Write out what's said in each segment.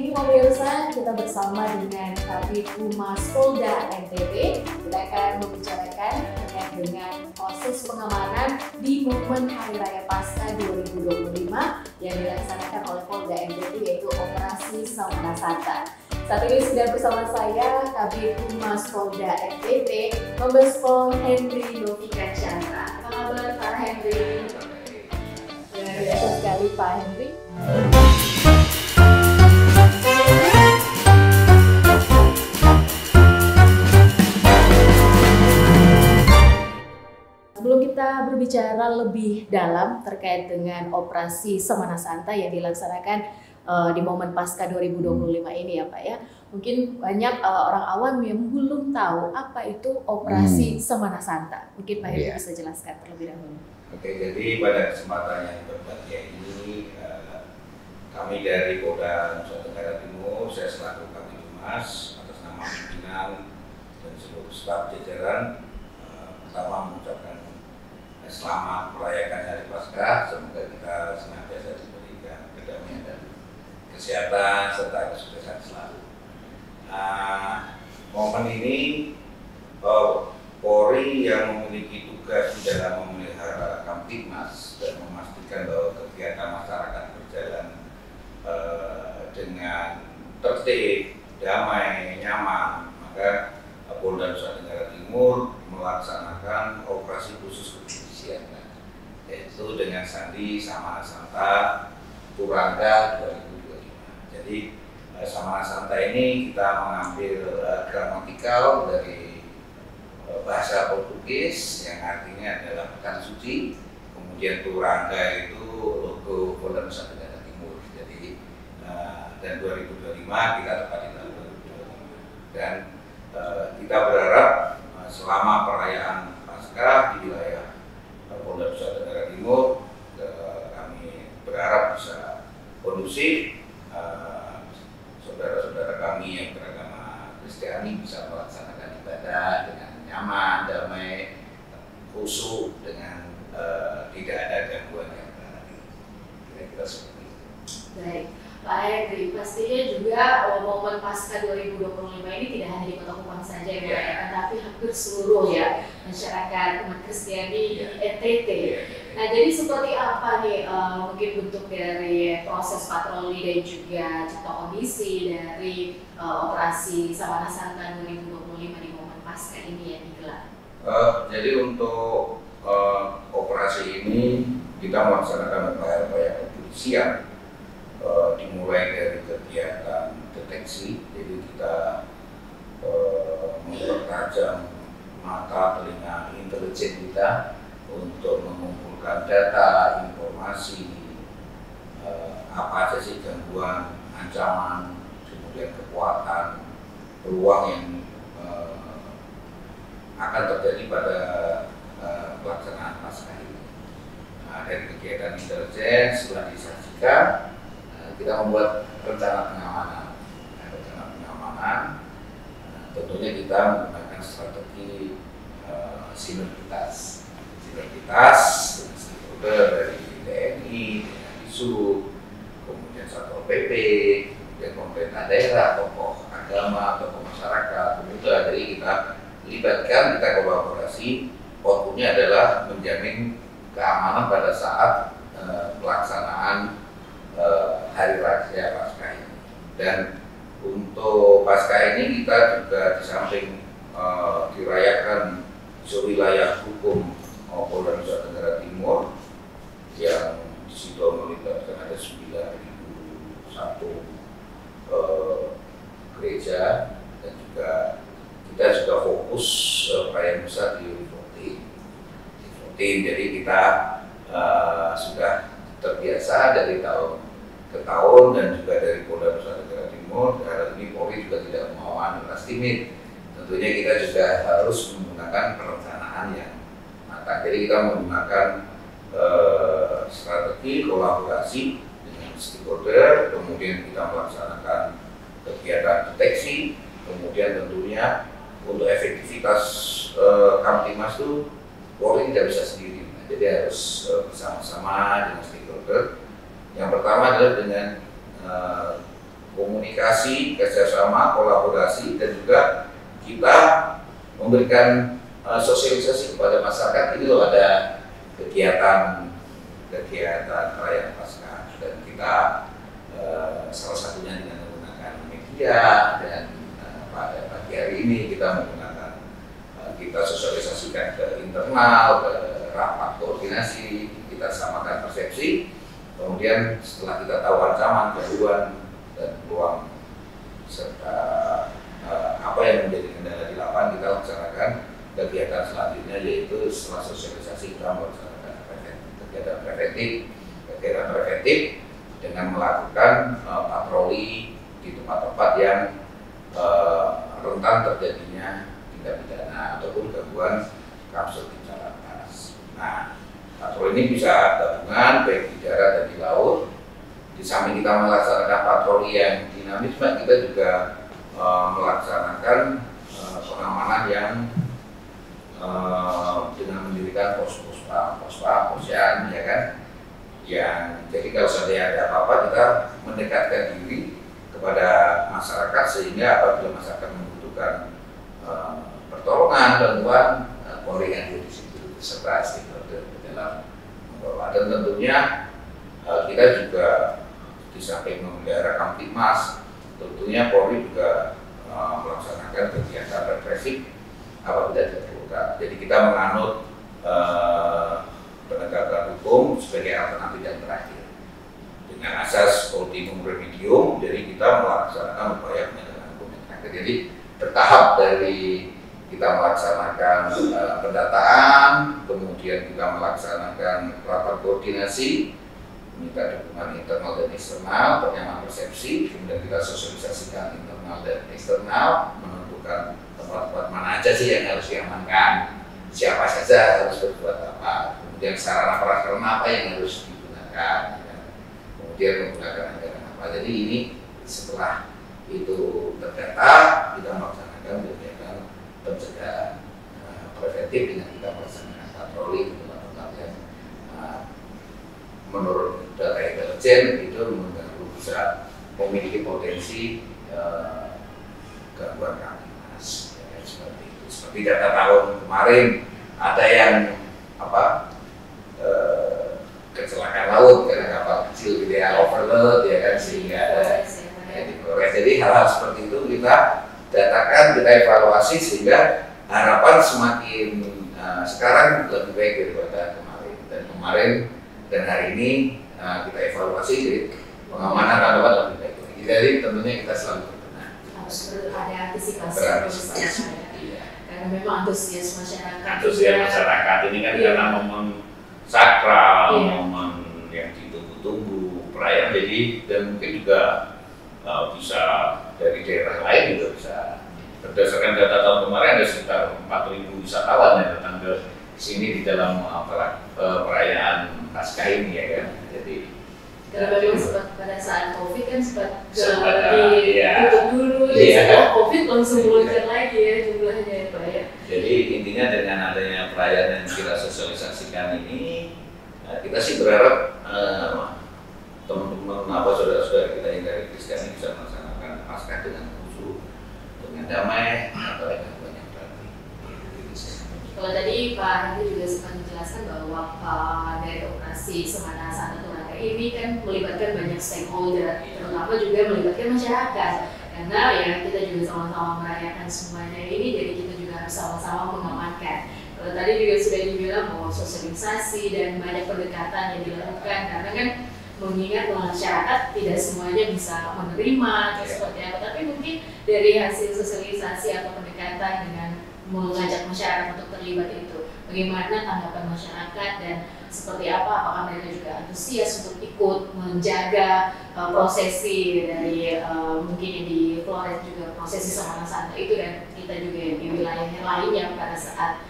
ini pemirsa, kita bersama dengan Kabid Humas Polda NTB. Kita akan membicarakan terkait dengan proses pengamanan di momen Hari Raya Paskah 2025 yang dilaksanakan oleh Polda NTB, yaitu Operasi Samana Santa. Saat ini sudah bersama saya Kabid Humas Polda NTB, Kombes Pol Henry Novika Chandra. Apa kabar Pak Henry? Luar biasa sekali Pak Henry. Sebelum kita berbicara lebih dalam terkait dengan operasi Samana Santa yang dilaksanakan di momen Paskah 2025 ini ya Pak ya, mungkin banyak orang awam yang belum tahu apa itu operasi Samana Santa. Mungkin Pak Henry bisa jelaskan terlebih dahulu. Oke, jadi pada kesempatan yang berbahagia ini kami dari Polda Nusa Tenggara Timur, saya selaku Kabid Humas atas nama pimpinan dan seluruh staf jajaran pertama mengucapkan selamat merayakan Hari Paskah. Semoga kita senantiasa diberikan kedamaian dan kesehatan serta kesuksesan selalu. Momen ini Polri yang memiliki tugas di dalam memelihara Kamtibmas dan memastikan bahwa kegiatan masyarakat berjalan dengan tertib, damai, nyaman, maka Polda Nusa Tenggara Timur melaksanakan operasi khusus kepolisian, yaitu dengan sandi Samana Santa Turangga 2025. Jadi Samana Santa ini kita mengambil gramatikal dari bahasa Portugis yang artinya adalah pekan suci, kemudian Turangga itu logo Polda Nusa Tenggara Timur. Jadi dan 2025 kita tepat di tahun 2025 dan kita berharap selama perayaan Paskah di wilayah Polda Nusa Tenggara Timur kami berharap bisa kondusif, saudara-saudara kami yang beragama Kristiani bisa melaksanakan ibadah dengan nyaman, damai, khusyuk, dengan tidak ada gangguan yang berarti. Kira-kira seperti itu. Baik. Pak Henry, pastinya juga momen Paskah 2025 ini tidak hanya di Kota Kupang saja yang merayakan, tapi hampir seluruh ya masyarakat umat Kristiani di NTT. Nah, jadi seperti apa nih mungkin bentuk dari proses patroli dan juga cipta kondisi dari operasi Samana Santa 2025 di momen Paskah ini yang digelar? Jadi untuk operasi ini kita melaksanakan upaya-upaya kepolisian. Dimulai dari kegiatan deteksi, jadi kita mempertajam mata, telinga, intelijen kita untuk mengumpulkan data, informasi, apa aja sih gangguan, ancaman, kemudian kekuatan, peluang yang akan terjadi pada pelaksanaan Paskah ini. Nah, dari kegiatan intelijen setelah disaksikan, kita membuat rencana pengamanan. Tentunya kita menggunakan strategi sinergitas dengan stakeholder dari TNI, dengan DISUB, kemudian Satpol PP, kemudian pemerintah daerah, tokoh agama, tokoh masyarakat, pemuda. Jadi kita libatkan, kita kolaborasi. Outputnya adalah menjamin keamanan pada saat pelaksanaan Hari Raya Paskah ini. Dan untuk Paskah ini kita juga di samping dirayakan sewilayah hukum Polda Nusa Tenggara Timur yang di situ melibatkan ada 9.001 gereja, dan juga kita juga fokus perayaan besar di rutin. Jadi kita sudah terbiasa dari tahun ke tahun, dan juga dari Polda Nusa Tenggara Timur. Hal ini Polri juga tidak mau underestimate. Tentunya kita juga harus menggunakan perencanaan yang matang. Jadi kita menggunakan strategi kolaborasi dengan stakeholder, kemudian kita melaksanakan kegiatan deteksi, kemudian tentunya untuk efektivitas Kamtibmas itu Polri tidak bisa sendiri. Jadi harus bersama-sama dengan stakeholder. Yang pertama adalah dengan komunikasi, kerjasama, kolaborasi, dan juga kita memberikan sosialisasi kepada masyarakat. Ini loh ada kegiatan perayaan Paskah, dan kita salah satunya dengan menggunakan media, dan pada pagi hari ini kita menggunakan kita sosialisasikan ke internal, ke rapat koordinasi, kita samakan persepsi. Kemudian setelah kita tahu ancaman, gangguan, dan peluang serta apa yang menjadi kendala di lapangan, kita laksanakan kegiatan selanjutnya, yaitu setelah sosialisasi kita melaksanakan kegiatan preventif dengan melakukan patroli di tempat-tempat yang rentan terjadinya tindak pidana ataupun gangguan kamsus lalu lintas. Nah, patroli ini bisa gabungan baik di darat dan di laut. Di samping kita melaksanakan patroli yang dinamis, kita juga melaksanakan pengamanan yang dengan mendirikan posyan, ya kan? Yang jadi kalau saja ada apa-apa, kita mendekatkan diri kepada masyarakat, sehingga apabila masyarakat membutuhkan pertolongan, bantuan, Polri hadir di situ serta stakeholder dalam mengelola. Dan tentunya kita juga di samping memelihara Kamtibmas, tentunya Polri juga melaksanakan kegiatan represif apabila diperlukan. Jadi kita menganut penegakan hukum sebagai alternatif yang terakhir dengan asas ultimum remedium. Jadi kita melaksanakan upaya penegakan hukum yang terakhir. Jadi bertahap dari kita melaksanakan pendataan, kemudian kita melaksanakan rapat koordinasi, minta dukungan internal dan eksternal, penyamaan persepsi, kemudian kita sosialisasikan internal dan eksternal, menentukan tempat-tempat mana aja sih yang harus diamankan, siapa saja harus berbuat apa, kemudian sarana prasarana apa yang harus digunakan, kemudian menggunakan anggaran apa. Jadi ini setelah itu terdata, kita melaksanakan kegiatan pencegahan preventif dengan kita melaksanakan patroli di tempat-tempat yang menurut data intelijen itu bisa memiliki potensi gangguan kamtibmas, ya, seperti itu. Seperti data tahun kemarin ada yang kecelakaan laut karena kapal kecil gitu ya, overload ya kan, sehingga ada jadi hal-hal seperti itu kita datakan, kita evaluasi, sehingga harapan semakin sekarang lebih baik daripada kemarin dan hari ini kita evaluasi, jadi pengamanan dapat lebih baik. Jadi tentunya kita selalu berbenah. Harus ada antisipasi. Iya. Karena memang antusias masyarakat. Antusias masyarakat ini kan karena momen sakral, momen yang ditunggu-tunggu perayaan. Jadi dan mungkin juga bisa dari daerah lain juga bisa. Berdasarkan data tahun kemarin ada sekitar 4.000 wisatawan yang datang ke sini di dalam perayaan Paskah ini, ya kan. Jadi karena memang sempat pada saat COVID kan sempat ditutup dulu, COVID langsung melonjak lagi ya jumlahnya ya Pak ya. Jadi intinya dengan adanya perayaan yang kita sosialisasikan ini, kita sih berharap teman-teman saudara-saudara kita yang dari Kristen bisa melaksanakan Paskah dengan khusyuk, dengan damai, atau dengan banyak berarti. Kalau tadi Pak Hendy juga sempat menjelaskan bahwa dari operasi Semana Santa Toraga ini kan melibatkan banyak stakeholder, terutama juga melibatkan masyarakat. Karena ya kita juga sama-sama merayakan semuanya ini, jadi kita juga harus sama-sama mengamankan. Kalau tadi juga sudah dibilang bahwa sosialisasi dan banyak pendekatan yang dilakukan, karena kan mengingat masyarakat tidak semuanya bisa menerima atau seperti apa, tapi mungkin dari hasil sosialisasi atau pendekatan dengan mengajak masyarakat untuk terlibat itu, bagaimana tanggapan masyarakat dan seperti apa, apakah mereka juga antusias untuk ikut menjaga prosesi dari mungkin di Flores juga prosesi Semana Santa itu, dan kita juga di wilayah lainnya pada saat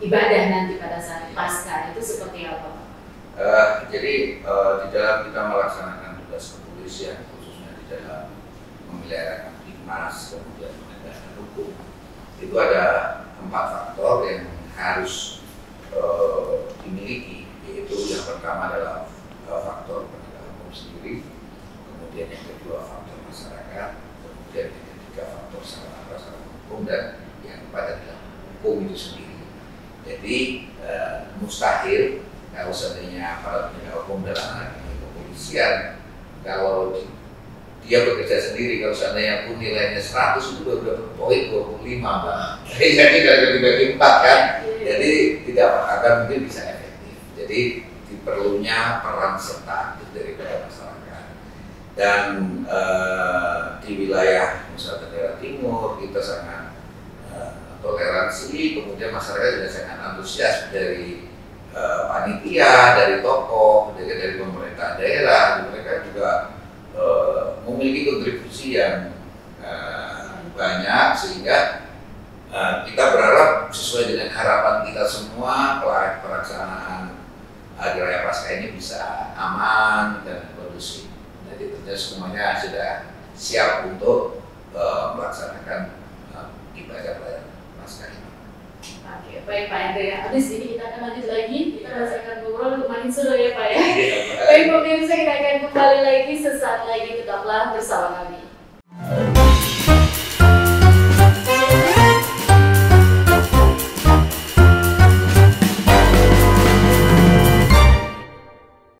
ibadah nanti pada saat Paskah itu seperti apa? Jadi di dalam kita melaksanakan tugas kepolisian, khususnya di dalam memelihara Kamtibmas, kemudian menegakkan hukum, itu ada 4 faktor yang harus dimiliki, yaitu yang pertama adalah faktor penegakan hukum sendiri, kemudian yang kedua faktor kepada hukum itu sendiri. Jadi mustahil kalau seandainya para penegak hukum dalam hal ini kepolisian, kalau dia bekerja sendiri, kalau seandainya pun nilainya 100 itu udah poin 25 Mbak. Jadi kalau dibagi 4 kan, jadi tidak akan mungkin bisa efektif. Jadi diperlunya peran serta dari masyarakat. Dan di wilayah Nusa Tenggara Timur kita sangat toleransi, kemudian masyarakat juga sangat antusias dari panitia, dari tokoh, dari pemerintah daerah. Mereka juga memiliki kontribusi yang banyak, sehingga kita berharap sesuai dengan harapan kita semua pelaksanaan Hari Raya Paskah ini bisa aman dan kondusif. Jadi tentunya semuanya sudah siap untuk melaksanakan ibadah Paskah ini. Oke, baik Pak Andre. Habis ini kita akan lanjut lagi. Kita masih akan ngobrol lumayan seru ya Pak ya. Baik pemirsa, kita akan kembali lagi sesaat lagi, tetaplah bersama kami.